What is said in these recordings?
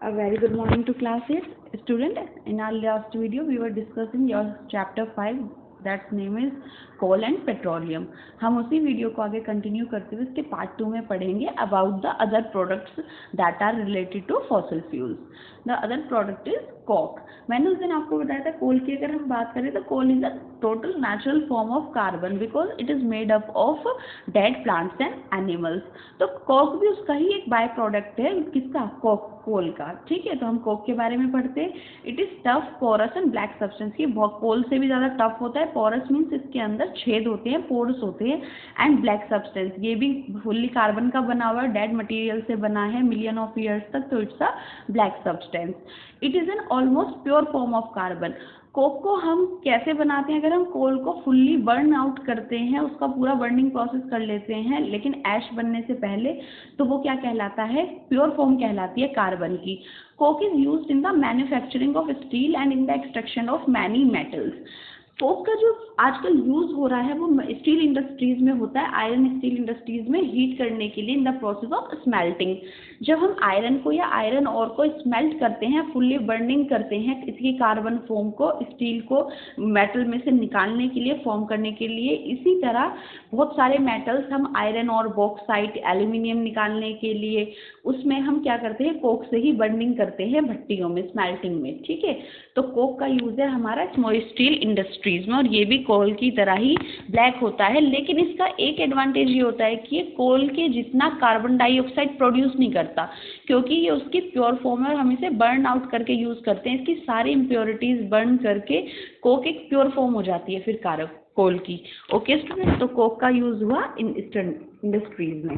A very good morning to class 8 student. In our last video we were discussing your chapter 5 that name is coal and petroleum. हम उसी video को आगे continue करते हुए इसके part 2 में पढ़ेंगे about the other products that are related to fossil fuels. The other product is coke. मैंने उस दिन आपको बताया था कोल की अगर हम बात करें तो coal is a total natural form of carbon because it is made up of dead plants and animals. तो कोक भी उसका ही एक बाय प्रोडक्ट है. किसका? कोक, कोल का. ठीक है, तो हम कोक के बारे में पढ़ते हैं. It is tough, porous and black substance. ये कोल से भी ज़्यादा टफ होता है. पोरस मीन्स इसके अंदर छेद होते हैं, पोर्स होते हैं. एंड ब्लैक सब्सटेंस, ये भी फुल्ली कार्बन का बना हुआ है, डेड मटेरियल से बना है मिलियन ऑफ ईयर्स तक. तो it's a black substance. It is an almost pure form of carbon. Coke को हम कैसे बनाते हैं? अगर हम कोल को फुल्ली बर्न आउट करते हैं, उसका पूरा बर्निंग प्रोसेस कर लेते हैं, लेकिन ऐश बनने से पहले, तो वो क्या कहलाता है? प्योर फॉर्म कहलाती है कार्बन की. Coke is used in the manufacturing of steel and in the extraction of many metals. Coke का जो आजकल यूज़ हो रहा है वो स्टील इंडस्ट्रीज़ में होता है. आयरन स्टील इंडस्ट्रीज़ में हीट करने के लिए in the process of smelting. जब हम आयरन को या आयरन और को स्मेल्ट करते हैं, फुल्ली बर्निंग करते हैं इसकी कार्बन फॉर्म को, स्टील को मेटल में से निकालने के लिए, फॉर्म करने के लिए. इसी तरह बहुत सारे मेटल्स हम आयरन और बॉक्साइट, एल्यूमिनियम निकालने के लिए उसमें हम क्या करते हैं? कोक से ही बर्निंग करते हैं भट्टियों में, स्मेल्टिंग में. ठीक है, तो कोक का यूज़ है हमारा स्टील इंडस्ट्रीज़ में, और ये भी कोल की तरह ही ब्लैक होता है. लेकिन इसका एक एडवांटेज ये होता है कि ये कोल के जितना कार्बन डाइऑक्साइड प्रोड्यूस नहीं करता, क्योंकि ये उसकी प्योर फॉर्म है और हम इसे बर्न आउट करके यूज़ करते हैं. इसकी सारी इम्प्योरिटीज़ बर्न करके कोक एक प्योर फॉर्म हो जाती है फिर कोल की. ओके स्टूडेंट, तो कोक का यूज़ हुआ इंडस्ट्रीज में.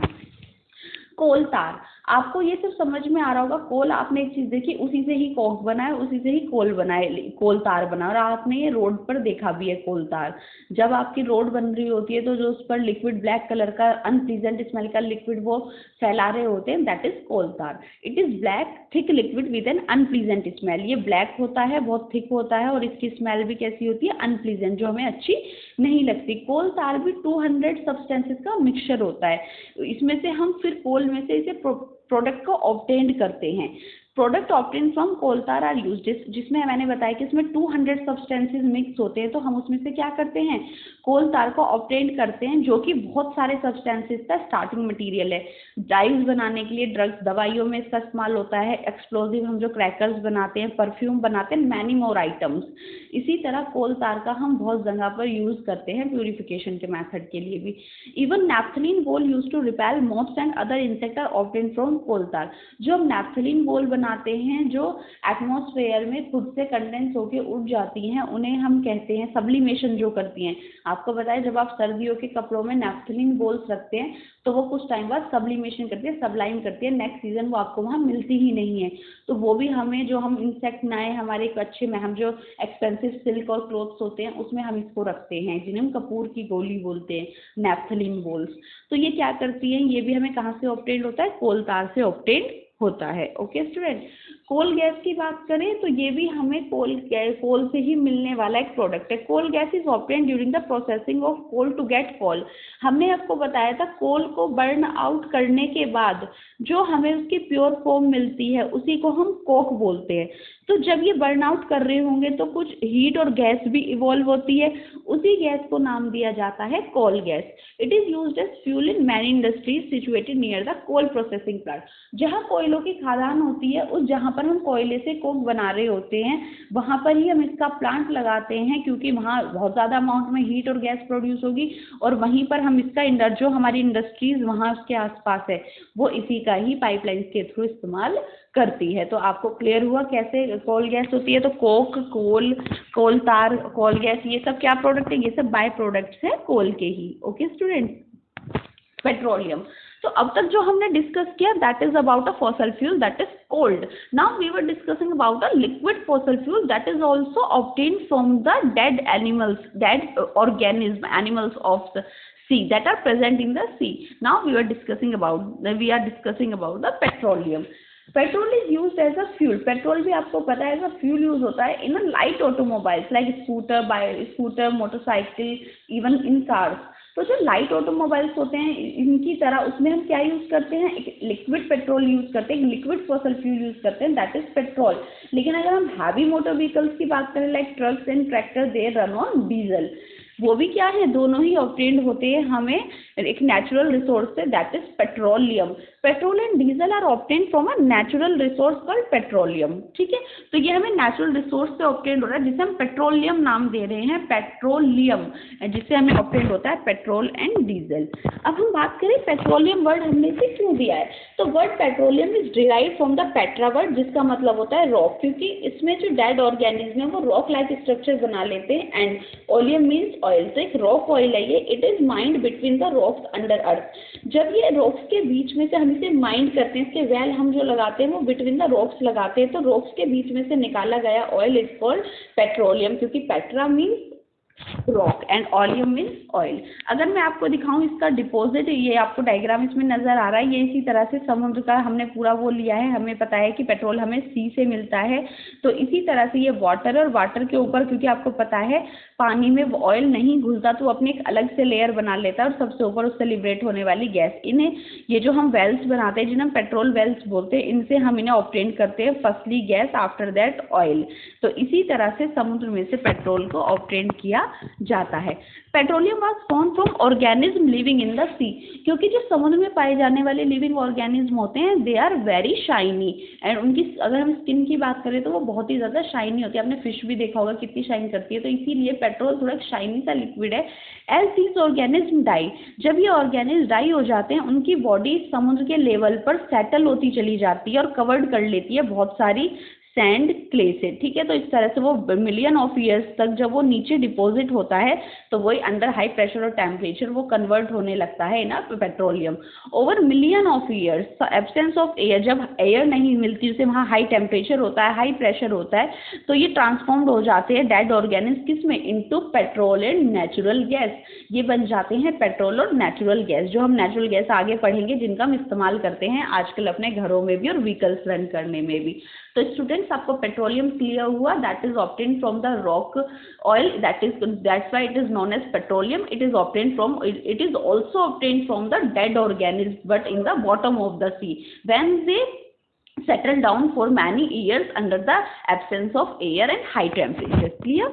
कोल तार, आपको ये सब समझ में आ रहा होगा. कोल, आपने एक चीज़ देखी, उसी से ही कोक बना है, उसी से ही कोल बना है, कोल तार बना. और आपने ये रोड पर देखा भी है कोल तार. जब आपकी रोड बन रही होती है तो जो उस पर लिक्विड ब्लैक कलर का अनप्लीजेंट स्मेल का लिक्विड वो फैला रहे होते हैं, that is coal tar. It is black thick liquid with an unpleasant smell. ये ब्लैक होता है, बहुत थिक होता है, और इसकी स्मेल भी कैसी होती है? अनप्लीजेंट, जो हमें अच्छी नहीं लगती. कोल तार भी 200 सब्सटेंसेस का मिक्सचर होता है. इसमें से हम फिर कोल में से इसे प्रोडक्ट को ऑब्टेन करते हैं. प्रोडक्ट ऑब्टेन फ्रॉम कोल तार आर यूज्ड, जिसमें मैंने बताया कि इसमें 200 सब्सटेंसेस मिक्स होते हैं. तो हम उसमें से क्या करते हैं? कोल तार को ऑब्टेन करते हैं, जो कि बहुत सारे सब्सटेंसेस का स्टार्टिंग मटेरियल है. डाइज बनाने के लिए, ड्रग्स, दवाइयों में इसका इस्तेमाल होता है. एक्सप्लोजिव, हम जो क्रैकर्स बनाते हैं, परफ्यूम बनाते हैं, मैनी मोर आइटम्स. इसी तरह कोल तार का हम बहुत जगह पर यूज़ करते हैं प्यूरिफिकेशन के मेथड के लिए भी. इवन नैफ्थलीन वोल use to repel moths and other insect are obtain from coal tar. जो हम नैफ्थलीन वोल बनाते हैं, जो एटमॉस्फेयर में खुद से कंडेंस होकर उड़ जाती हैं, उन्हें हम कहते हैं सब्लिमेशन जो करती हैं. आपको बताया, जब आप सर्दियों के कपड़ों में नैफ्थलीन वोल्स रखते हैं तो वो कुछ टाइम बाद सब्लिमेशन करती है, सबलाइम करती है. नेक्स्ट सीजन वो आपको वहाँ मिलती ही नहीं है. तो वो भी हमें, जो हम इंसेक्ट नए हमारे एक अच्छे में, हम जो एक्सपेंसिव सिल्क और क्लोथ्स होते हैं उसमें हम इसको रखते हैं, जिन्हें हम कपूर की गोली बोलते हैं, नैफ्थलीन वोल्स. तो ये क्या करती हैं? ये भी हमें कहाँ से ऑब्टेन होता है? कोल तार से ऑब्टेन होता है. ओके स्टूडेंट, कोल गैस की बात करें तो ये भी हमें कोल से ही मिलने वाला एक प्रोडक्ट है. Coal gas is obtain during the processing of coal to get coal. हमने आपको बताया था कोल को बर्न आउट करने के बाद जो हमें उसकी प्योर फॉर्म मिलती है उसी को हम कोक बोलते हैं. तो जब ये बर्न आउट कर रहे होंगे तो कुछ हीट और गैस भी इवॉल्व होती है. उसी गैस को नाम दिया जाता है coal gas. It is used as fuel in many industries situated near the coal processing plant. जहाँ कोयलों की खादान होती है, उस जहाँ पर हम कोयले से कोक बना रहे होते हैं, वहाँ पर ही हम इसका प्लांट लगाते हैं, क्योंकि वहाँ बहुत ज़्यादा अमाउंट में हीट और गैस प्रोड्यूस होगी, और वहीं पर हम इसका जो हमारी इंडस्ट्रीज वहाँ उसके आसपास है वो इसी का ही पाइपलाइन के थ्रू इस्तेमाल करती है. तो आपको क्लियर हुआ कैसे कोल गैस होती है? तो कोक, कोल तार, कोल गैस, ये सब क्या प्रोडक्ट है? ये सब बाय प्रोडक्ट्स है कोल के ही. Okay student, petroleum. तो अब तक जो हमने डिस्कस किया that is about a fossil fuel that is coal. Now we were discussing about a liquid fossil fuel that is also obtained from the dead animals, dead organism, animals of the sea that are present in the sea. Now we are discussing about the petroleum. Petrol is use as a fuel. Petrol भी आपको पता है as a fuel use होता है in a light automobiles like scooter, motorcycle, even in cars. तो जो light automobiles होते हैं इनकी तरह उसमें हम क्या यूज़ करते हैं, एक लिक्विड पेट्रोल यूज़ करते हैं, एक लिक्विड फॉसल फ्यूल यूज़ करते हैं, दैट इज पेट्रोल। लेकिन अगर हम हैवी मोटर व्हीकल्स की बात करें like trucks and tractor, they run on diesel. वो भी क्या है, दोनों ही ऑब्टेन्ड होते हैं हमें एक नेचुरल रिसोर्स से, that is petroleum. Petrol and diesel are obtained from a natural resource called petroleum. ठीक है, तो ये हमें नेचुरल रिसोर्स से ऑब्टेन्ड हो रहा है जिसे हम पेट्रोलियम नाम दे रहे हैं, पेट्रोलियम, जिससे हमें ऑब्टेन्ड होता है पेट्रोल एंड डीजल। अब हम बात करें पेट्रोलियम वर्ड हमने से क्यों दिया है, तो word petroleum is derive from the Petra word, जिसका मतलब होता है रॉक, क्योंकि इसमें जो डेड ऑर्गेनिज्म है वो रॉक लाइक स्ट्रक्चर बना लेते हैं, एंड ओलियम मीन्स ऑयल, तो एक रॉक ऑयल है ये। It is mined between the rocks under earth. जब ये रॉक्स के बीच में से हम इसे माइंड करते हैं, इसके वेल हम जो लगाते हैं वो बिटवीन द रॉक्स लगाते हैं, तो रॉक्स के बीच में से निकाला गया ऑयल इज कॉल्ड पेट्रोलियम, क्योंकि Petra means rock and allium means oil. अगर मैं आपको दिखाऊं इसका डिपॉजिट, ये आपको डायग्राम इसमें नजर आ रहा है, ये इसी तरह से समुद्र का हमने पूरा वो लिया है। हमें पता है कि पेट्रोल हमें सी से मिलता है, तो इसी तरह से ये वाटर, और वाटर के ऊपर क्योंकि आपको पता है पानी में ऑयल नहीं घुलता तो अपने एक अलग से लेयर बना लेता है, और सबसे ऊपर उससे लिबरेट होने वाली गैस, इन्हें ये जो हम वेल्स बनाते हैं जिन्हें हम पेट्रोल वेल्स बोलते हैं, इनसे हम इन्हें ऑब्टेन करते हैं, firstly gas, after that oil. तो इसी तरह से समुद्र में से पेट्रोल को ऑब्टेन किया जाता है। Petroleum was found from organism living in the sea, क्योंकि जो समुद्र में पाए जाने वाले लिविंग ऑर्गेनिज्म होते हैं they are very shiny, and उनकी अगर हम स्किन की बात करें तो वो बहुत ही ज़्यादा शाइनी होती है। आपने फिश भी देखा होगा कितनी शाइन करती है, तो इसीलिए पेट्रोल थोड़ा शाइनी सा लिक्विड है। एज दीज ऑर्गेनिज्म डाई, जब ये ऑर्गेनिज्म डाई हो जाते हैं उनकी बॉडी समुद्र के लेवल पर सेटल होती चली जाती है और कवर्ड कर लेती है बहुत सारी सैंड, क्ले से। ठीक है, तो इस तरह से वो मिलियन ऑफ ईयर्स तक जब वो नीचे डिपॉजिट होता है तो वही अंडर हाई प्रेशर और टेम्परेचर वो कन्वर्ट होने लगता है ना petroleum. Over million of years, absence of air, जब एयर नहीं मिलती उसे वहाँ हाई टेम्परेचर होता है, हाई प्रेशर होता है, तो ये ट्रांसफॉर्म्ड हो जाते हैं डेड ऑर्गेनिज्म किस में, into petrol and natural gas. ये बन जाते हैं पेट्रोल और नेचुरल गैस, जो हम नेचुरल गैस आगे पढ़ेंगे जिनका हम इस्तेमाल करते हैं आजकल अपने घरों में भी और व्हीकल्स रन करने में भी। तो स्टूडेंट्स आपको पेट्रोलियम क्लियर हुआ, that is obtained from the rock oil, that's why it is known as petroleum. It is obtained from, it is also obtained from the dead organism but in the bottom of the sea when they settle down for many years under the absence of air and high temperature. Clear?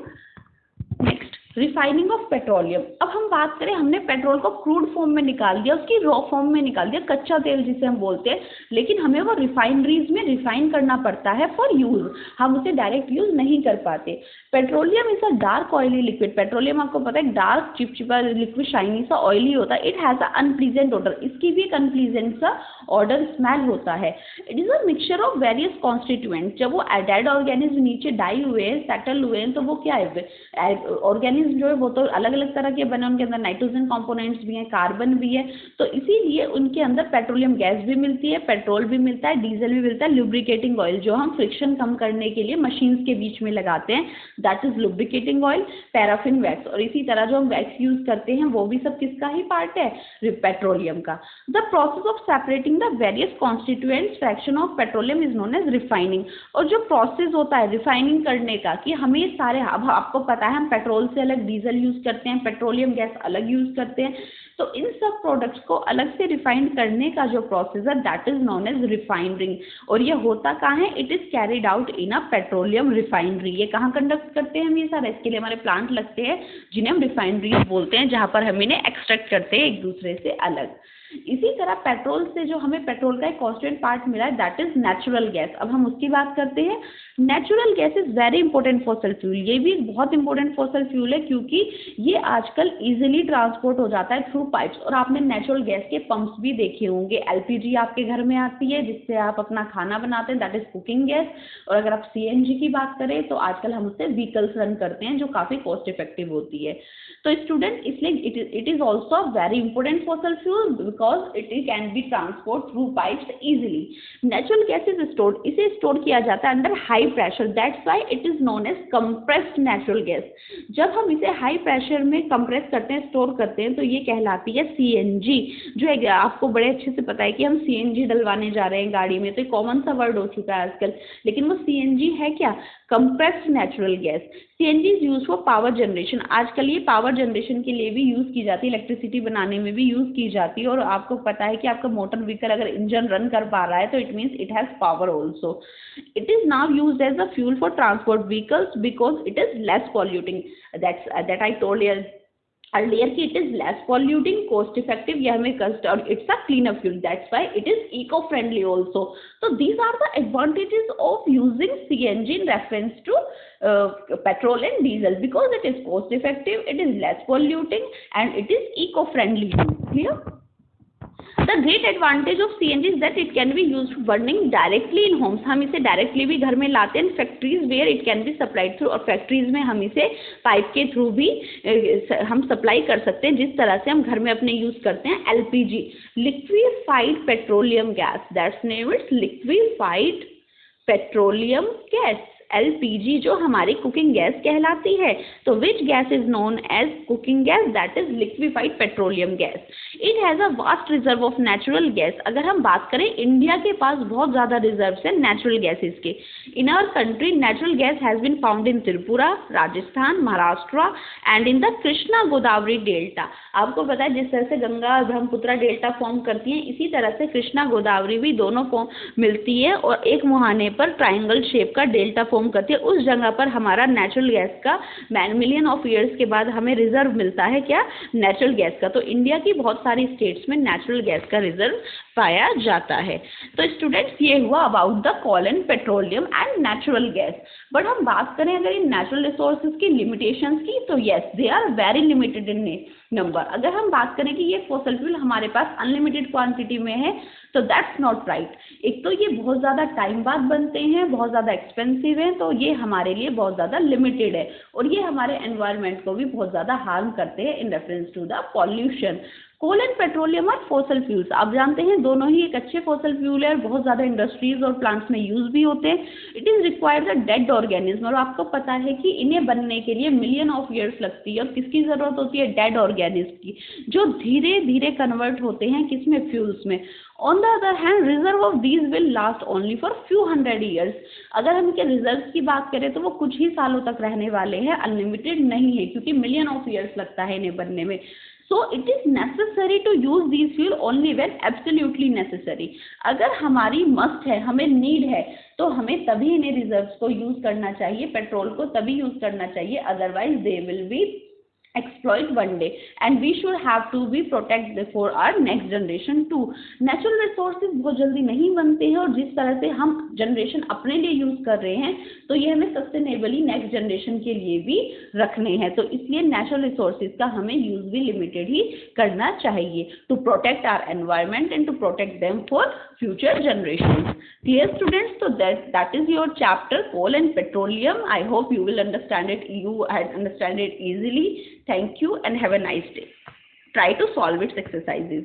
Next, refining of petroleum. अब हम बात करें, हमने petrol को crude form में निकाल दिया, उसकी रॉ फॉर्म में निकाल दिया, कच्चा तेल जिसे हम बोलते हैं, लेकिन हमें वो रिफाइनरीज में रिफाइन करना पड़ता है फॉर यूज, हम उसे डायरेक्ट यूज नहीं कर पाते। Petroleum is a dark oily liquid. Petroleum आपको पता है डार्क चिपचिपा लिक्विड शाइनी सा ऑयली होता है। It has a unpleasant order, इसकी भी एक अनप्लीजेंट सा ऑर्डर स्मेल होता है। It is a mixture of various constituent. जब वो डेड ऑर्गेनिज्म नीचे डाई हुए हैं, सेटल हुए हैं, तो वो क्या है, ऑर्गेनिज्म जो है वो तो अलग अलग तरह के बने, उनके अंदर नाइट्रोजन कंपोनेंट्स भी हैं, कार्बन भी है, तो इसीलिए उनके अंदर पेट्रोलियम गैस भी मिलती है, पेट्रोल भी मिलता है, डीजल भी मिलता है, लुब्रिकेटिंग ऑयल जो हम फ्रिक्शन कम करने के लिए मशीन्स के बीच में लगाते हैं, that is lubricating oil, paraffin wax, और इसी तरह जो हम वैक्स यूज करते हैं वो भी सब किसका ही पार्ट है, पेट्रोलियम का। The process of separating the various constituents fraction of petroleum is known as refining. और जो प्रोसेस होता है रिफाइनिंग करने का, कि हमें सारे, अब आपको पता है हम पेट्रोल से अलग डीजल यूज करते हैं, पेट्रोलियम गैस अलग यूज करते हैं, तो इन सब प्रोडक्ट्स को अलग से रिफाइन करने का जो प्रोसेस है that is known as refining. और ये होता कहाँ है, it is carried out in a petroleum refinery. ये कहाँ कंडक्ट करते हैं हम ये सारा, इसके लिए हमारे प्लांट लगते हैं जिन्हें हम रिफाइनरी बोलते हैं, जहाँ पर हम इन्हें एक्सट्रैक्ट करते हैं एक दूसरे से अलग। इसी तरह पेट्रोल से जो हमें पेट्रोल का एक कॉन्स्टेंट पार्ट मिला है दैट इज नेचुरल गैस। अब हम उसकी बात करते हैं। Natural gas is very important fossil fuel. ये भी एक बहुत इंपॉर्टेंट फॉसल फ्यूल है क्योंकि ये आजकल इजीली ट्रांसपोर्ट हो जाता है थ्रू पाइप्स। और आपने नेचुरल गैस के पंप्स भी देखे होंगे। एलपीजी आपके घर में आती है जिससे आप अपना खाना बनाते हैं, दैट इज कुकिंग गैस। और अगर आप सीएनजी की बात करें तो आजकल हम उससे व्हीकल्स रन करते हैं जो काफ़ी कॉस्ट इफेक्टिव होती है। तो स्टूडेंट इसलिए it is also very important fossil fuel because it can be transport through pipes easily. Natural gas is stored, इसे स्टोर किया जाता है under high pressure, that's why it is known as compressed natural gas. जब हम इसे high pressure में compress करते हैं, स्टोर करते हैं, तो ये कहलाती है सीएनजी। जो है आपको बड़े अच्छे से पता है कि हम सीएनजी डलवाने जा रहे हैं गाड़ी में, तो कॉमन सा वर्ड हो चुका है आजकल, लेकिन वो सीएनजी है क्या? Compressed natural gas. CNG is use for power generation, आजकल ये पावर जनरेशन के लिए भी यूज की जाती है, इलेक्ट्रिसिटी बनाने में भी यूज की जाती है। और आपको पता है कि आपका मोटर व्हीकल अगर इंजन रन कर पा रहा है तो it means it has power also. It is now used as a fuel for transport vehicles because it is less polluting, that I told earlier कि it is less polluting, cost effective, ये हमें कस्ट, और it's a cleaner fuel, that's why it is eco friendly also. So these are the advantages of using CNG in reference to petrol and diesel, because it is cost effective, it is less polluting and it is eco friendly. Clear? The great advantage of CNG is that it can be used for burning directly in homes. हम इसे directly भी घर में लाते हैं, factories where it can be supplied through, और factories में हम इसे पाइप के थ्रू भी हम सप्लाई कर सकते हैं, जिस तरह से हम घर में अपने यूज करते हैं LPG, liquefied petroleum gas, that's name it's liquefied petroleum gas, LPG, जो हमारी कुकिंग गैस कहलाती है। तो which gas is known as cooking gas? That is liquefied petroleum gas. It has a vast reserve of natural gas. अगर हम बात करें, India के पास बहुत ज़्यादा रिजर्व है नेचुरल गैसेज के। In our country natural gas has been found in Tripura, Rajasthan, Maharashtra and in the Krishna Godavari delta. आपको पता है जिस तरह से गंगा और ब्रह्मपुत्रा डेल्टा फॉर्म करती हैं, इसी तरह से कृष्णा गोदावरी भी दोनों फॉर्म मिलती है और एक मुहाने पर ट्राइंगल शेप का डेल्टा फॉर्म करती है। उस जगह पर हमारा नेचुरल गैस का मिलियन ऑफ ईयर्स के बाद हमें रिजर्व मिलता है, क्या? नेचुरल गैस का। तो इंडिया की बहुत सारी स्टेट्स में नेचुरल गैस का रिजर्व पाया जाता है। तो स्टूडेंट्स, ये हुआ about the coal and petroleum and natural gas. But हम बात करें अगर इन नेचुरल रिसोर्सेज की लिमिटेशंस की, तो yes, they are very limited in number. अगर हम बात करें कि ये फॉसिल फ्यूल हमारे पास अनलिमिटेड क्वांटिटी में है, तो दैट्स नॉट राइट। एक तो ये बहुत ज़्यादा टाइम बाद बनते हैं, बहुत ज़्यादा एक्सपेंसिव हैं, तो ये हमारे लिए बहुत ज़्यादा लिमिटेड है, और ये हमारे एनवायरनमेंट को भी बहुत ज़्यादा हार्म करते हैं in reference to the pollution. Coal and petroleum और फॉसिल फ्यूल्स, आप जानते हैं दोनों ही एक अच्छे फॉसिल फ्यूल है और बहुत ज़्यादा इंडस्ट्रीज और प्लांट्स में यूज भी होते हैं। It is required the dead organism, और आपको पता है कि इन्हें बनने के लिए मिलियन ऑफ ईयर्स लगती है। और किसकी ज़रूरत होती है? डेड ऑर्गेनिज्म की, जो धीरे धीरे कन्वर्ट होते हैं किसमें? फ्यूल्स में। On the other hand, reserve of these will last only for few hundred years. अगर हम इनके रिजर्व की बात करें तो वो कुछ ही सालों तक रहने वाले हैं, अनलिमिटेड नहीं है, क्योंकि मिलियन ऑफ ईयर्स लगता है इन्हें बनने में। So it is necessary to use these fuel only when absolutely necessary. अगर हमारी मस्ट है, हमें नीड है, तो हमें तभी इन्हें रिजर्व्स को यूज करना चाहिए, पेट्रोल को तभी यूज करना चाहिए, otherwise they will be exploit one day, and we should have to be protect for our next generation too. Natural resources बहुत जल्दी नहीं बनते हैं, और जिस तरह से हम जनरेशन अपने लिए यूज कर रहे हैं, तो ये हमें सस्टेनेबली नेक्स्ट जनरेशन के लिए भी रखने हैं। तो इसलिए नेचुरल रिसोर्सेज का हमें यूज भी लिमिटेड ही करना चाहिए, to protect our environment and to protect them for future generation. Clear students? So that is your chapter coal and petroleum. I hope you will understand it. You understand it easily. Thank you and have a nice day. Try to solve its exercises.